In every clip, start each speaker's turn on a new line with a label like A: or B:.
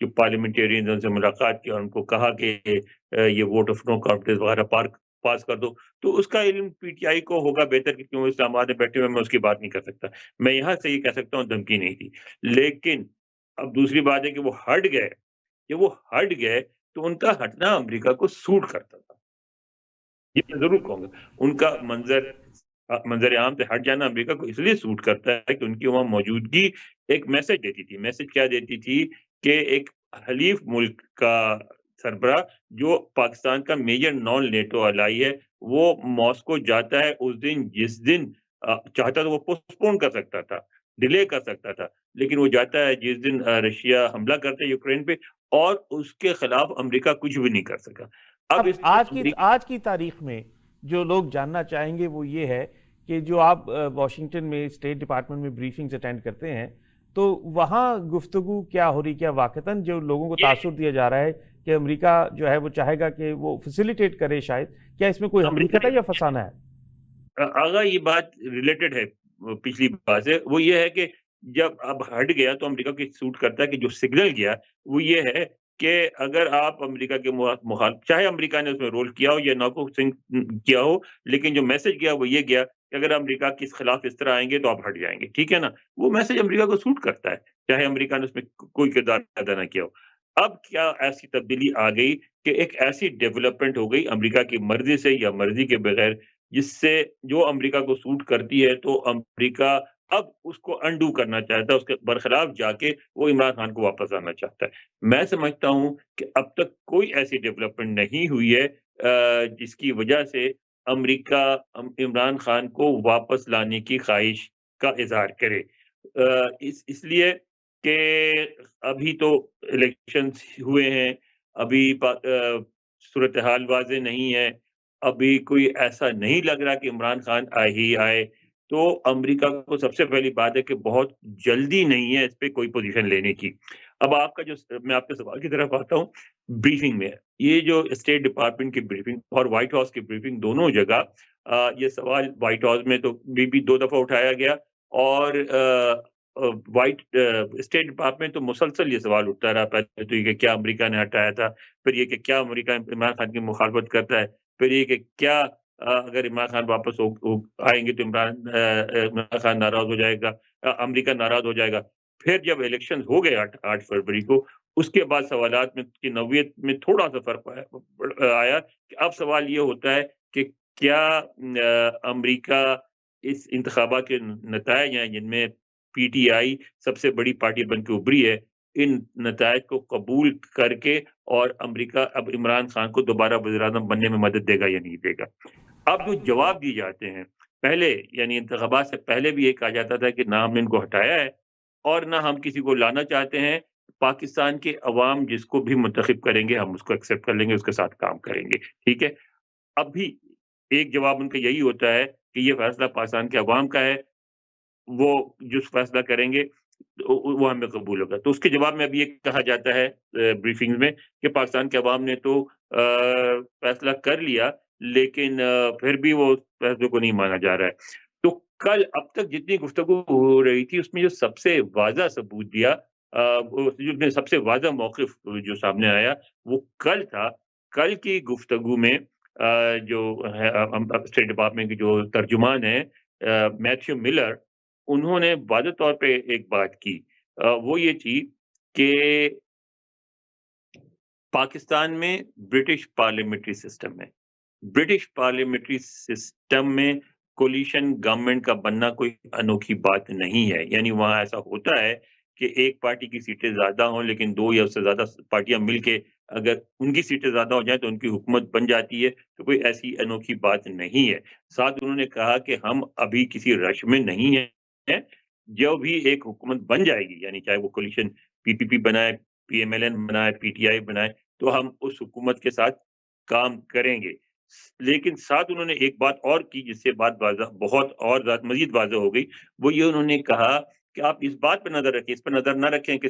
A: جو پارلیمنٹیرین ان سے ملاقات کی اور ان کو کہا کہ یہ ووٹ آف نو کانفیڈنس وغیرہ پاس کر دو، تو اس کا علم پی ٹی آئی کو ہوگا بہتر کہ کیوں اسلام آباد میں بیٹھے ہوئے میں اس کی بات نہیں کر سکتا. میں یہاں سے یہ کہہ سکتا ہوں دھمکی نہیں تھی. لیکن اب دوسری بات ہے کہ وہ ہٹ گئے. جب وہ ہٹ گئے تو ان کا ہٹنا امریکہ کو سوٹ کرتا تھا، یہ میں ضرور کہوں گا. ان کا منظر عام سے ہٹ جانا امریکہ کو اس لیے سوٹ کرتا ہے کہ ان کی وہاں موجودگی ایک میسج دیتی تھی. میسج کیا دیتی تھی کہ ایک حلیف ملک کا سربراہ جو پاکستان کا میجر نان نیٹو الائی ہے وہ ماسکو جاتا ہے اس دن جس دن چاہتا تو وہ پوسٹ پون کر سکتا تھا، ڈیلے کر سکتا تھا، لیکن وہ جاتا ہے جس دن رشیا حملہ کرتا ہے یوکرین پہ، اور اس کے خلاف امریکہ کچھ بھی نہیں کر سکا.
B: اب آج کی تاریخ میں جو لوگ جاننا چاہیں گے وہ یہ ہے کہ جو آپ واشنگٹن میں اسٹیٹ ڈپارٹمنٹ میں بریفنگز اٹینڈ کرتے ہیں تو وہاں گفتگو کیا ہو رہی، کیا واقعتاً جو لوگوں کو تاثر دیا جا رہا ہے کہ امریکہ جو ہے وہ چاہے گا کہ وہ فیسیلیٹیٹ کرے، شاید کیا اس میں کوئی حقیقت ہے یا فسانہ ہے؟
A: آغا یہ بات ریلیٹڈ ہے پچھلی بات سے. وہ یہ ہے کہ جب اب ہٹ گیا تو امریکہ کو سوٹ کرتا ہے کہ جو سگنل گیا وہ یہ ہے کہ اگر آپ امریکہ کے مخالف، چاہے امریکہ نے اس میں رول کیا ہو یا نہ کو کیا ہو، لیکن جو میسج گیا وہ یہ گیا کہ اگر امریکہ کے خلاف اس طرح آئیں گے تو آپ ہٹ جائیں گے. ٹھیک ہے نا؟ وہ میسج امریکہ کو سوٹ کرتا ہے چاہے امریکہ نے اس میں کوئی کردار ادا نہ کیا ہو. اب کیا ایسی تبدیلی آ گئی کہ ایک ایسی ڈیولپمنٹ ہو گئی امریکہ کی مرضی سے یا مرضی کے بغیر جس سے جو امریکہ کو سوٹ کرتی ہے تو امریکہ اب اس کو انڈو کرنا چاہتا ہے، اس کے برخلاف جا کے وہ عمران خان کو واپس آنا چاہتا ہے. میں سمجھتا ہوں کہ اب تک کوئی ایسی ڈیولپمنٹ نہیں ہوئی ہے جس کی وجہ سے امریکہ عمران خان کو واپس لانے کی خواہش کا اظہار کرے. اس لیے کہ ابھی تو الیکشنز ہوئے ہیں، ابھی صورتحال واضح نہیں ہے، ابھی کوئی ایسا نہیں لگ رہا کہ عمران خان آئے. تو امریکہ کو سب سے پہلی بات ہے کہ بہت جلدی نہیں ہے اس پہ کوئی پوزیشن لینے کی. اب آپ کا جو میں آپ کے سوال کی طرف آتا ہوں، بریفنگ میں یہ جو اسٹیٹ ڈپارٹمنٹ کی بریفنگ اور وائٹ ہاؤس کی بریفنگ دونوں جگہ یہ سوال وائٹ ہاؤس میں تو بھی 2 دفعہ اٹھایا گیا اور اسٹیٹ ڈپارٹمنٹ تو مسلسل یہ سوال اٹھتا رہا. پہلے تو یہ کہ کیا امریکہ نے ہٹایا تھا، پھر یہ کہ کیا امریکہ عمران خان کی مخالفت کرتا ہے، پھر یہ کہ کیا اگر عمران خان واپس آئیں گے تو عمران خان ناراض ہو جائے گا، امریکہ ناراض ہو جائے گا. پھر جب الیکشن ہو گئے 8 فروری کو، اس کے بعد سوالات میں کی نوعیت میں تھوڑا سا فرق آیا کہ اب سوال یہ ہوتا ہے کہ کیا امریکہ اس انتخابات کے نتائج ہیں جن میں پی ٹی آئی سب سے بڑی پارٹی بن کے ابھری ہے، ان نتائج کو قبول کر کے اور امریکہ اب عمران خان کو دوبارہ وزیر اعظم بننے میں مدد دے گا یا نہیں دے گا. اب جو جواب دیے جاتے ہیں پہلے، یعنی انتخابات سے پہلے بھی یہ کہا جاتا تھا کہ نہ ہم نے ان کو ہٹایا ہے اور نہ ہم کسی کو لانا چاہتے ہیں. پاکستان کے عوام جس کو بھی منتخب کریں گے ہم اس کو ایکسیپٹ کر لیں گے، اس کے ساتھ کام کریں گے. ٹھیک ہے، اب بھی ایک جواب ان کا یہی ہوتا ہے کہ یہ فیصلہ پاکستان کے عوام کا ہے، وہ جو فیصلہ کریں گے وہ ہمیں قبول ہوگا. تو اس کے جواب میں اب یہ کہا جاتا ہے بریفنگ میں کہ پاکستان کے عوام نے تو فیصلہ کر لیا لیکن پھر بھی وہ فیصلے کو نہیں مانا جا رہا ہے. تو کل اب تک جتنی گفتگو ہو رہی تھی اس میں جو سب سے واضح ثبوت دیا، سب سے واضح موقف جو سامنے آیا وہ کل تھا. کل کی گفتگو میں جو اسٹیٹ ڈپارٹمنٹ کے جو ترجمان ہیں میتھیو ملر، انہوں نے واضح طور پہ ایک بات کی، وہ یہ تھی کہ پاکستان میں برٹش پارلیمنٹری سسٹم میں کولیشن گورنمنٹ کا بننا کوئی انوکھی بات نہیں ہے. یعنی وہاں ایسا ہوتا ہے کہ ایک پارٹی کی سیٹیں زیادہ ہوں لیکن 2 یا اس سے زیادہ پارٹیاں مل کے اگر ان کی سیٹیں زیادہ ہو جائیں تو ان کی حکومت بن جاتی ہے. تو کوئی ایسی انوکھی بات نہیں ہے. ساتھ انہوں نے کہا کہ ہم ابھی کسی رش میں نہیں ہیں، جو بھی ایک حکومت بن جائے گی، یعنی چاہے وہ کولیشن پی پی پی بنائے، پی ایم ایل این بنائے، پی ٹی آئی بنائے، تو ہم اس حکومت کے ساتھ کام کریں گے. لیکن ساتھ انہوں نے ایک بات اور کی جس سے بات بہت اور مزید واضح ہو گئی. وہ یہ انہوں نے کہا کہ آپ اس بات پہ نظر رکھیں، اس پہ نظر نہ رکھیں کہ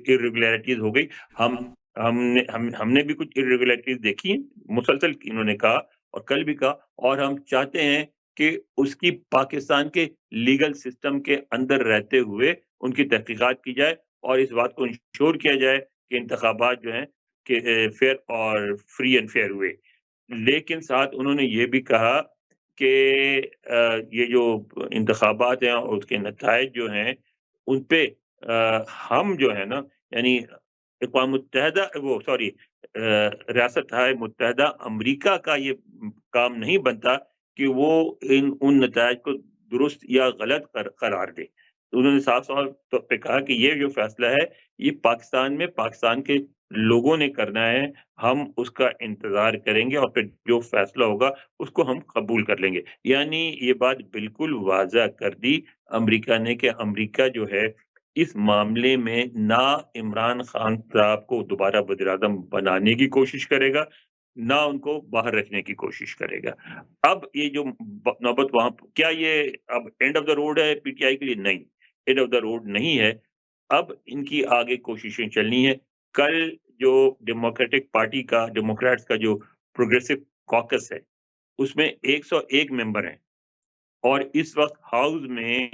A: irregularities ہو گئی. ہم نے بھی کچھ irregularities دیکھی ہیں مسلسل، انہوں نے کہا اور کل بھی کہا، اور ہم چاہتے ہیں کہ اس کی پاکستان کے لیگل سسٹم کے اندر رہتے ہوئے ان کی تحقیقات کی جائے اور اس بات کو انشور کیا جائے کہ انتخابات جو ہیں کہ فیئر اور فری اینڈ فیئر ہوئے. لیکن ساتھ انہوں نے یہ بھی کہا کہ یہ جو انتخابات ہیں اور اس کے نتائج جو ہیں ان پہ ہم جو ہے نا یعنی اقوام متحدہ ریاستہائے متحدہ امریکہ کا یہ کام نہیں بنتا کہ وہ ان نتائج کو درست یا غلط قرار دے. انہوں نے صاف طور پہ کہا کہ یہ جو فیصلہ ہے یہ پاکستان میں پاکستان کے لوگوں نے کرنا ہے, ہم اس کا انتظار کریں گے اور پھر جو فیصلہ ہوگا اس کو ہم قبول کر لیں گے. یعنی یہ بات بالکل واضح کر دی امریکہ نے کہ امریکہ جو ہے اس معاملے میں نہ عمران خان صاحب کو دوبارہ وزیر اعظم بنانے کی کوشش کرے گا نہ ان کو باہر رکھنے کی کوشش کرے گا. اب یہ جو نوبت وہاں کیا یہ اب اینڈ آف دا روڈ ہے پی ٹی آئی کے لیے؟ نہیں, اینڈ آف دا روڈ نہیں ہے. اب ان کی آگے کوششیں چلنی ہے. کل جو ڈیموکریٹک پارٹی کا ڈیموکریٹس کا جو پروگریسو کاکس ہے اس میں 101 ممبر ہیں اور اس وقت ہاؤس میں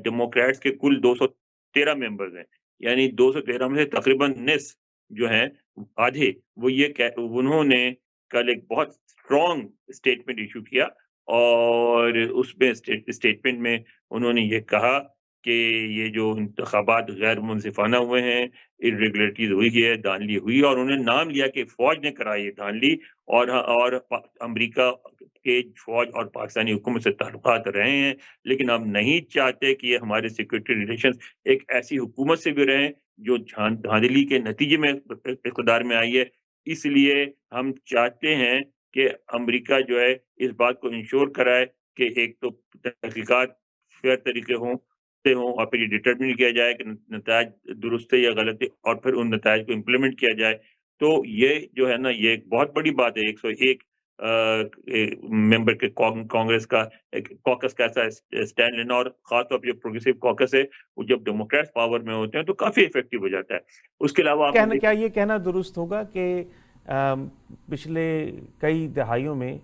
A: ڈیموکریٹس کے کل 213 ممبرز ہیں. یعنی 213 میں سے تقریباً نصف جو ہیں آدھے وہ انہوں نے کل ایک بہت اسٹرانگ اسٹیٹمنٹ ایشو کیا اور اس میں اسٹیٹمنٹ میں انہوں نے یہ کہا کہ یہ جو انتخابات غیر منصفانہ ہوئے ہیں, irregularities ہوئی ہے, دھاندلی ہوئی, اور انہوں نے نام لیا کہ فوج نے کرائی دھاندلی اور امریکہ کے فوج اور پاکستانی حکومت سے تعلقات رہے ہیں, لیکن ہم نہیں چاہتے کہ یہ ہمارے سیکورٹی ریلیشنز ایک ایسی حکومت سے بھی رہیں جو دھاندلی کے نتیجے میں اقتدار میں آئی ہے. اس لیے ہم چاہتے ہیں کہ امریکہ جو ہے اس بات کو انشور کرائے کہ ایک تو تحقیقات فیئر طریقے ہوں اور پھر یہ ڈٹرمن کیا جائے کہ نتائج درست ہے یا غلط ہے اور پھر ان نتائج کو امپلیمنٹ کیا جائے. تو یہ جو ہے نا یہ ایک بہت بڑی بات ہے. 101 ممبر کے کانگریس کا کاکس کا ایسا اسٹینڈ لینا, اور خاص طور پہ جو پروگریسو کاکس ہے وہ جب ڈیموکریٹس پاور میں ہوتے ہیں تو کافی افیکٹو ہو جاتا ہے. اس کے علاوہ
B: کیا یہ کہنا درست ہوگا کہ پچھلے کئی دہائیوں میں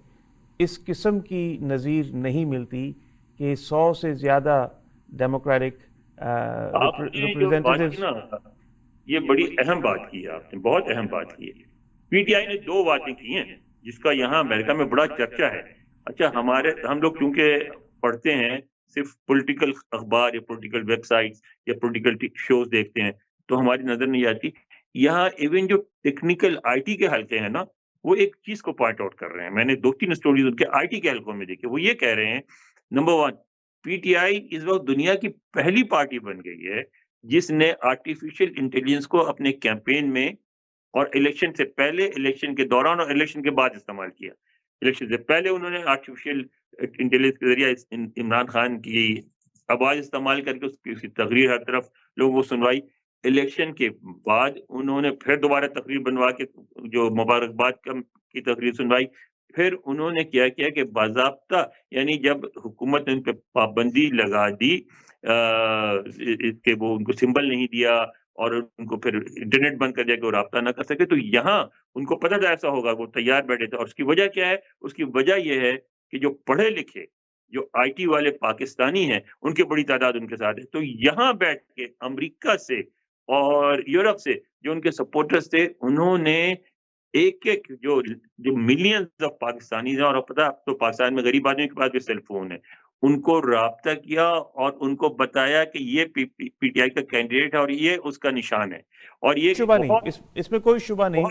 B: اس قسم کی نظیر نہیں ملتی کہ 100 سے زیادہ ڈیموکریٹک ریپریزنٹیٹیوز؟
A: یہ بڑی اہم بات کی ہے آپ نے, بہت اہم بات کی ہے. پی ٹی آئی نے 2 باتیں کی ہیں جس کا یہاں امریکہ میں بڑا چرچا ہے. اچھا ہم لوگ کیونکہ پڑھتے ہیں صرف پولیٹیکل اخبار یا پولیٹیکل ویب سائٹس یا پولیٹیکل شوز دیکھتے ہیں تو ہماری نظر نہیں آتی. یہاں ایون جو ٹیکنیکل آئی ٹی کے حلقے ہیں نا وہ ایک چیز کو پوائنٹ آؤٹ کر رہے ہیں. میں نے 2-3 اسٹوریز ان کے آئی ٹی کے حلقوں میں دیکھے. وہ یہ کہہ رہے ہیں نمبر 1, پی ٹی آئی اس وقت دنیا کی پہلی پارٹی بن گئی ہے جس نے آرٹیفیشل انٹیلیجنس کو اپنے کیمپین میں اور الیکشن سے پہلے, الیکشن کے دوران اور الیکشن کے بعد استعمال کیا. الیکشن سے پہلے انہوں نے آرٹیفیشل انٹیلیجنس کے ذریعے عمران خان کی آواز استعمال کر کے اس کی تقریر ہر طرف لوگوں کو سنوائی. الیکشن کے بعد انہوں نے پھر دوبارہ تقریر بنوا کے جو مبارکباد کی تقریر سنوائی. پھر انہوں نے کیا کیا کہ باضابطہ یعنی جب حکومت نے ان پہ پابندی لگا دی کہ وہ ان کو سمبل نہیں دیا اور ان کو پھر انٹرنیٹ بند کر دیا کہ وہ رابطہ نہ کر سکے, تو یہاں ان کو پتہ تھا ایسا ہوگا, وہ تیار بیٹھے تھے. اور اس کی وجہ کیا ہے؟ اس کی وجہ یہ ہے کہ جو پڑھے لکھے جو آئی ٹی والے پاکستانی ہیں ان کی بڑی تعداد ان کے ساتھ ہے. تو یہاں بیٹھ کے امریکہ سے اور یورپ سے جو ان کے سپورٹرز تھے انہوں نے ایک جو ملینز آف پاکستانی ہیں, اور پتہ تو پاکستان میں غریب آدمی کے پاس بھی سیل فون ہے, ان کو رابطہ کیا اور ان کو بتایا کہ یہ پی ٹی آئی کا کینڈیڈیٹ ہے اور یہ اس کا نشان ہے. اور یہ
B: شبہ نہیں, اس میں کوئی شبہ نہیں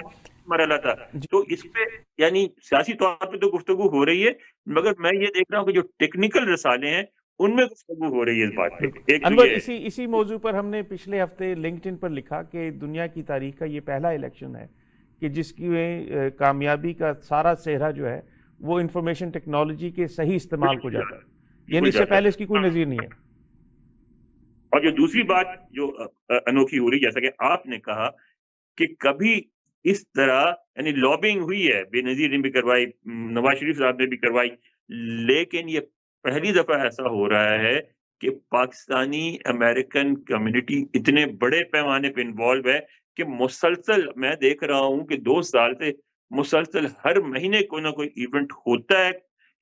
A: مرحلہ تھا. تو اس پہ یعنی سیاسی طور پہ تو گفتگو ہو رہی ہے, مگر میں یہ دیکھ رہا ہوں کہ جو ٹیکنیکل رسالے ہیں ان میں گفتگو ہو رہی ہے اس بات پہ.
B: انور, اسی موضوع پر ہم نے پچھلے ہفتے لنکڈ ان پر لکھا کہ دنیا کی تاریخ کا یہ پہلا الیکشن ہے کہ جس کی کامیابی کا سارا سہرا جو ہے وہ انفارمیشن ٹیکنالوجی کے صحیح استعمال کو جاتا ہے. یعنی اس سے پہلے اس کی کوئی نظیر نہیں ہے.
A: اور جو دوسری بات جو انوکھی ہو رہی جیسا کہ آپ نے کہا کہ کبھی اس طرح یعنی لابنگ ہوئی ہے, بے نظیر نے بھی کروائی, نواز شریف صاحب نے بھی کروائی, لیکن یہ پہلی دفعہ ایسا ہو رہا ہے کہ پاکستانی امریکن کمیونٹی اتنے بڑے پیمانے پہ انوالو ہے کہ مسلسل میں دیکھ رہا ہوں کہ 2 سال سے مسلسل ہر مہینے کوئی نہ کوئی ایونٹ ہوتا ہے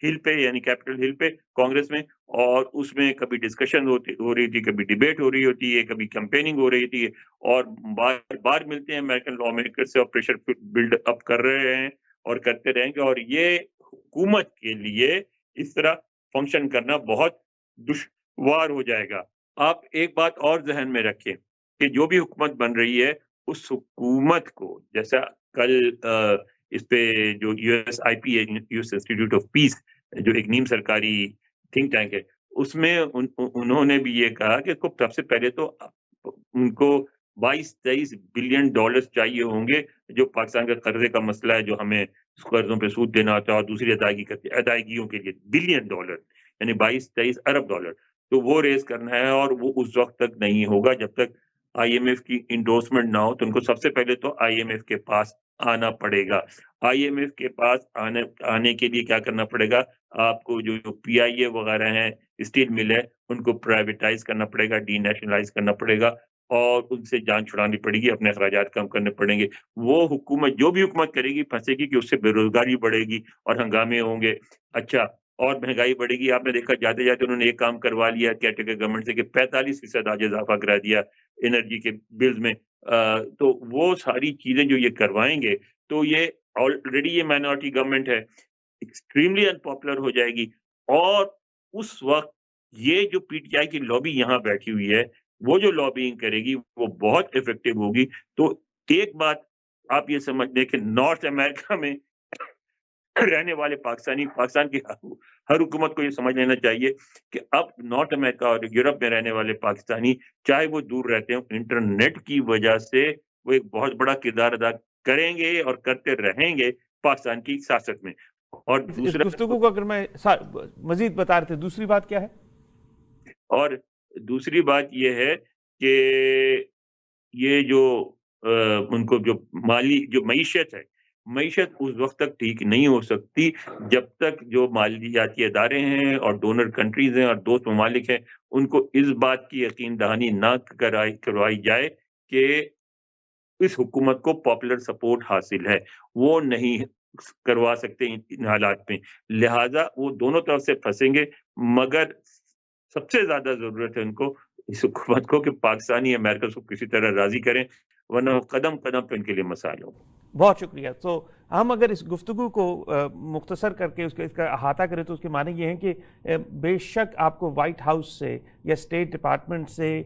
A: ہل پہ, یعنی کیپٹل ہل پہ کانگریس میں, اور اس میں کبھی ڈسکشن ہو رہی تھی، کبھی ڈیبیٹ ہو رہی ہوتی ہے، کبھی کیمپیننگ ہو رہی تھی، اور بار بار ملتے ہیں امریکن لا میکر سے اور پریشر بلڈ اپ کر رہے ہیں اور کرتے رہیں گے، اور یہ حکومت کے لیے اس طرح فنکشن کرنا بہت دشوار ہو جائے گا۔ آپ ایک بات اور ذہن میں رکھیں کہ جو بھی حکومت بن رہی ہے اس حکومت کو، جیسا کل اس پہ جو یو ایس آئی پی ہے، U S institute of peace, جو ایک نیم سرکاری تھنک ٹینک ہے، اس میں انہوں نے بھی یہ کہا کہ سب سے پہلے تو ان کو 22-23 بلین ڈالرز چاہیے ہوں گے، جو پاکستان کے قرضے کا مسئلہ ہے، جو ہمیں قرضوں پہ سود دینا ہوتا ہے اور دوسری ادائیگیوں کے لیے بلین ڈالر، یعنی 22-23 ارب ڈالر، تو وہ ریز کرنا ہے، اور وہ اس وقت تک نہیں ہوگا جب تک آئی ایم ایف کی انڈورسمنٹ نہ ہو۔ تو ان کو سب سے پہلے تو آئی ایم ایف کے پاس آنا پڑے گا۔ آئی ایم ایف کے پاس آنے کے لیے کیا کرنا پڑے گا؟ آپ کو جو پی آئی اے وغیرہ ہیں، اسٹیل مل ہے، ان کو پرائیویٹائز کرنا پڑے گا، ڈی نیشنلائز کرنا پڑے گا، اور ان سے جان چھڑانی پڑے گی، اپنے اخراجات کم کرنے پڑیں گے۔ وہ حکومت جو بھی حکومت کرے گی پھنسے گی کہ اس سے بے روزگاری بڑھے گی اور ہنگامے ہوں گے، اچھا، اور مہنگائی بڑھے گی۔ آپ نے دیکھا جاتے جاتے انہوں نے ایک کام کروا لیا کیٹر گورنمنٹ سے کہ 45% آج اضافہ کرا دیا انرجی کے بلز میں۔ تو وہ ساری چیزیں جو یہ کروائیں گے، تو یہ آلریڈی یہ مائنورٹی گورنمنٹ ہے، ایکسٹریملی انپاپولر ہو جائے گی، اور اس وقت یہ جو پی ٹی آئی کی لابی یہاں بیٹھی ہوئی ہے، وہ جو لابینگ کرے گی وہ بہت افیکٹو ہوگی۔ تو ایک بات آپ یہ سمجھ لیں کہ نارتھ امریکہ میں رہنے والے پاکستان کی ہر حکومت کو یہ سمجھ لینا چاہیے کہ اب نارتھ امریکہ اور یورپ میں رہنے والے پاکستانی، چاہے وہ دور رہتے ہوں، انٹرنیٹ کی وجہ سے وہ ایک بہت بڑا کردار ادا کریں گے اور کرتے رہیں گے پاکستان کی سیاست میں۔ اور
B: اس گفتگو کو اگر میں مزید بتا رہے تھے، دوسری بات کیا ہے؟
A: اور دوسری بات یہ ہے کہ یہ جو ان کو جو معیشت ہے، معیشت اس وقت تک ٹھیک نہیں ہو سکتی جب تک جو مالیاتی ادارے ہیں اور ڈونر کنٹریز ہیں اور دوست ممالک ہیں، ان کو اس بات کی یقین دہانی نہ کروائی جائے کہ اس حکومت کو پاپولر سپورٹ حاصل ہے۔ وہ نہیں کروا سکتے ان حالات میں، لہذا وہ دونوں طرف سے پھنسیں گے، مگر سب سے زیادہ ضرورت ہے ان کو، اس حکومت کو، کہ پاکستانی امریکہ کو کسی طرح راضی کریں، ورنہ قدم قدم پہ ان کے لیے مسائل ہوں۔
B: بہت شکریہ۔ تو ہم اگر اس گفتگو کو مختصر کر کے اس کا احاطہ کریں تو اس کے معنی یہ ہیں کہ بے شک آپ کو وائٹ ہاؤس سے یا اسٹیٹ ڈپارٹمنٹ سے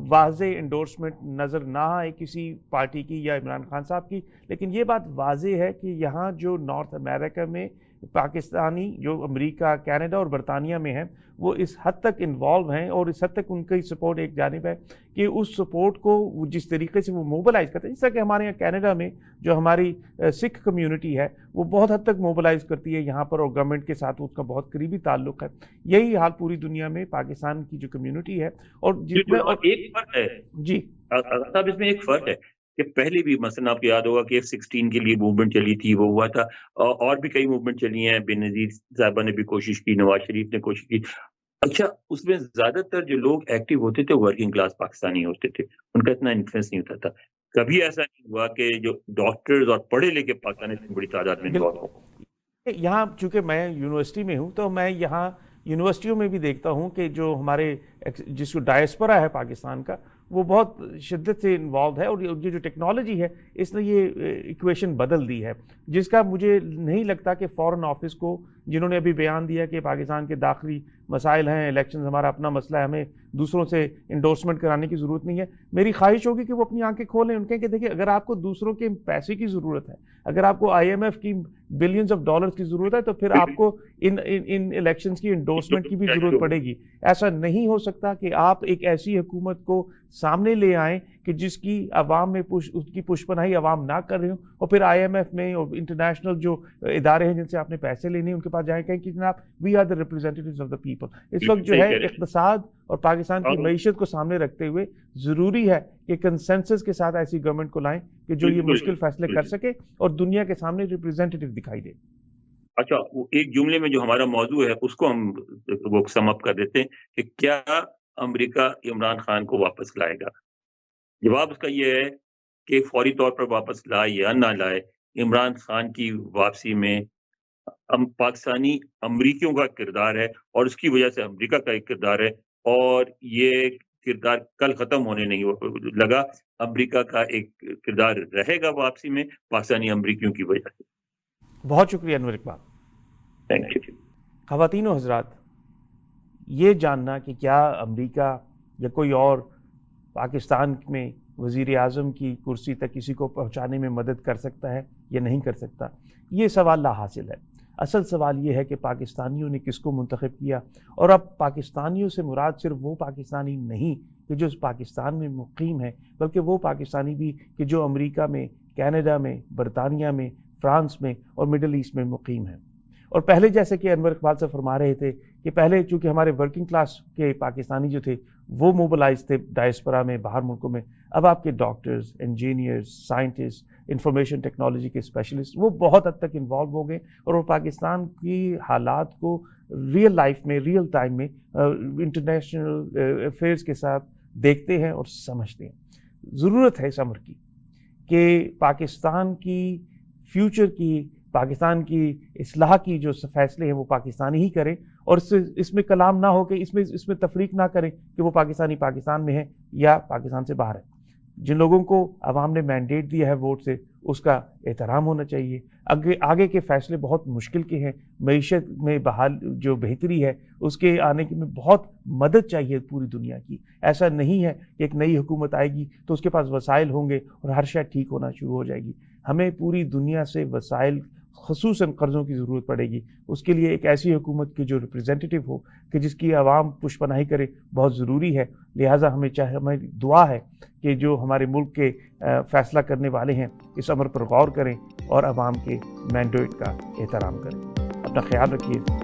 B: واضح انڈورسمنٹ نظر نہ آئے کسی پارٹی کی یا عمران خان صاحب کی، لیکن یہ بات واضح ہے کہ یہاں جو نارتھ امریکہ میں پاکستانی جو امریکہ، کینیڈا اور برطانیہ میں ہیں، وہ اس حد تک انوالو ہیں اور اس حد تک ان کی سپورٹ ایک جانب ہے کہ اس سپورٹ کو جس طریقے سے وہ موبلائز کرتے ہیں، جس طرح کہ ہمارے یہاں کینیڈا میں جو ہماری سکھ کمیونٹی ہے وہ بہت حد تک موبلائز کرتی ہے یہاں پر، اور گورنمنٹ کے ساتھ اس کا بہت قریبی تعلق ہے۔ یہی حال پوری دنیا میں پاکستان کی جو کمیونٹی ہے، اور جتنا
A: ایک فرق ہے جی صاحب، اس میں ایک فرق ہے کہ پہلے بھی مثلا آپ کو یاد ہوگا کہ F-16 کے لیے موومنٹ چلی تھی، وہ ہوا تھا، اور بھی کئی موومنٹ چلی ہیں، بے نظیر صاحبہ نے بھی کوشش کی، نواز شریف نے کوشش کی۔ اچھا، اس میں زیادہ تر جو لوگ ایکٹیو ہوتے تھے ورکنگ کلاس پاکستانی ہوتے تھے، ان کا اتنا انفلوئنس نہیں ہوتا تھا۔ کبھی ایسا نہیں ہوا کہ جو ڈاکٹرز اور پڑھے لکھے پاکستانی اتنی بڑی تعداد میں انوالو ہوں۔
B: یہاں چونکہ میں یونیورسٹی میں ہوں تو میں یہاں یونیورسٹیوں میں بھی دیکھتا ہوں کہ جو ہمارے جس کو ڈائسپورا ہے پاکستان کا، وہ بہت شدت سے انوالوڈ ہے، اور یہ جو ٹیکنالوجی ہے اس نے یہ ایکویشن بدل دی ہے، جس کا مجھے نہیں لگتا کہ فارن آفس کو، جنہوں نے ابھی بیان دیا کہ پاکستان کے داخلی مسائل ہیں، الیکشنز ہمارا اپنا مسئلہ ہے، ہمیں دوسروں سے انڈورسمنٹ کرانے کی ضرورت نہیں ہے، میری خواہش ہوگی کہ وہ اپنی آنکھیں کھولیں، ان کہ دیکھیں اگر آپ کو دوسروں کے پیسے کی ضرورت ہے، اگر آپ کو آئی ایم ایف کی بلینز آف ڈالرز کی ضرورت ہے، تو پھر آپ کو ان الیکشنز کی انڈورسمنٹ کی بھی ضرورت پڑے گی۔ ایسا نہیں ہو سکتا کہ آپ ایک ایسی حکومت کو سامنے لے آئیں کہ جس کی عوام میں اس کی پشپناہی عوام نہ کر رہے ہوں، اور پھر آئی ایم ایف میں اور انٹرنیشنل جو ادارے ہیں جن سے آپ نے پیسے لینے ہیں ان کے پاس جائیں کہیں کہ جناب we are the representatives of the people. اس وقت جو ہے اقتصاد اور پاکستان کی معیشت کو سامنے رکھتے ہوئے ضروری ہے کہ کنسنسس کے ساتھ ایسی گورنمنٹ کو لائیں کہ جو یہ مشکل فیصلے کر سکے اور دنیا کے سامنے ریپرزینٹیو دکھائی دے۔
A: اچھا، ایک جملے میں جو ہمارا موضوع ہے اس کو ہم وہ سم اپ کر دیتے ہیں کہ کیا امریکہ عمران خان کو واپس لائے گا؟ جواب اس کا یہ ہے کہ فوری طور پر واپس لائے یا نہ لائے، عمران خان کی واپسی میں پاکستانی امریکیوں کا کردار ہے اور اس کی وجہ سے امریکہ کا ایک کردار ہے، اور یہ کردار کل ختم ہونے نہیں لگا. امریکہ کا ایک کردار رہے گا واپسی میں پاکستانی امریکیوں کی وجہ سے.
B: بہت شکریہ انور اقبال.
A: Thank you.
B: خواتین و حضرات، یہ جاننا کہ کیا امریکہ یا کوئی اور پاکستان میں وزیر اعظم کی کرسی تک کسی کو پہنچانے میں مدد کر سکتا ہے یا نہیں کر سکتا، یہ سوال لا حاصل ہے. اصل سوال یہ ہے کہ پاکستانیوں نے کس کو منتخب کیا، اور اب پاکستانیوں سے مراد صرف وہ پاکستانی نہیں کہ جو پاکستان میں مقیم ہیں، بلکہ وہ پاکستانی بھی کہ جو امریکہ میں، کینیڈا میں، برطانیہ میں، فرانس میں اور مڈل ایسٹ میں مقیم ہیں. اور پہلے جیسے کہ انور اقبال سے فرما رہے تھے کہ پہلے چونکہ ہمارے ورکنگ کلاس کے پاکستانی جو تھے وہ موبلائز تھے ڈائسپورا میں، باہر ملکوں میں، اب آپ کے doctors, engineers, scientist, information technology کے اسپیشلسٹ وہ بہت حد تک انوالو ہو گئے، اور وہ پاکستان کی حالات کو ریئل لائف میں، ریئل ٹائم میں انٹرنیشنل افیئرز کے ساتھ دیکھتے ہیں اور سمجھتے ہیں. ضرورت ہے اس امر کی کہ پاکستان کی فیوچر کی، پاکستان کی اصلاح کی جو فیصلے ہیں وہ پاکستانی ہی کریں، اور اس میں کلام نہ ہو کہ اس میں تفریق نہ کریں کہ وہ پاکستانی پاکستان میں ہے یا پاکستان سے باہر ہے. جن لوگوں کو عوام نے مینڈیٹ دیا ہے ووٹ سے، اس کا احترام ہونا چاہیے. آگے کے فیصلے بہت مشکل کے ہیں. معیشت میں بحال جو بہتری ہے اس کے آنے میں بہت مدد چاہیے پوری دنیا کی. ایسا نہیں ہے کہ ایک نئی حکومت آئے گی تو اس کے پاس وسائل ہوں گے اور ہر شے ٹھیک ہونا شروع ہو جائے گی. ہمیں پوری دنیا سے وسائل، خصوصاً قرضوں کی ضرورت پڑے گی. اس کے لیے ایک ایسی حکومت کی جو ریپریزنٹیٹیو ہو، کہ جس کی عوام پشت پناہی کرے، بہت ضروری ہے. لہٰذا ہماری دعا ہے کہ جو ہمارے ملک کے فیصلہ کرنے والے ہیں اس امر پر غور کریں اور عوام کے مینڈیٹ کا احترام کریں. اپنا خیال رکھیے.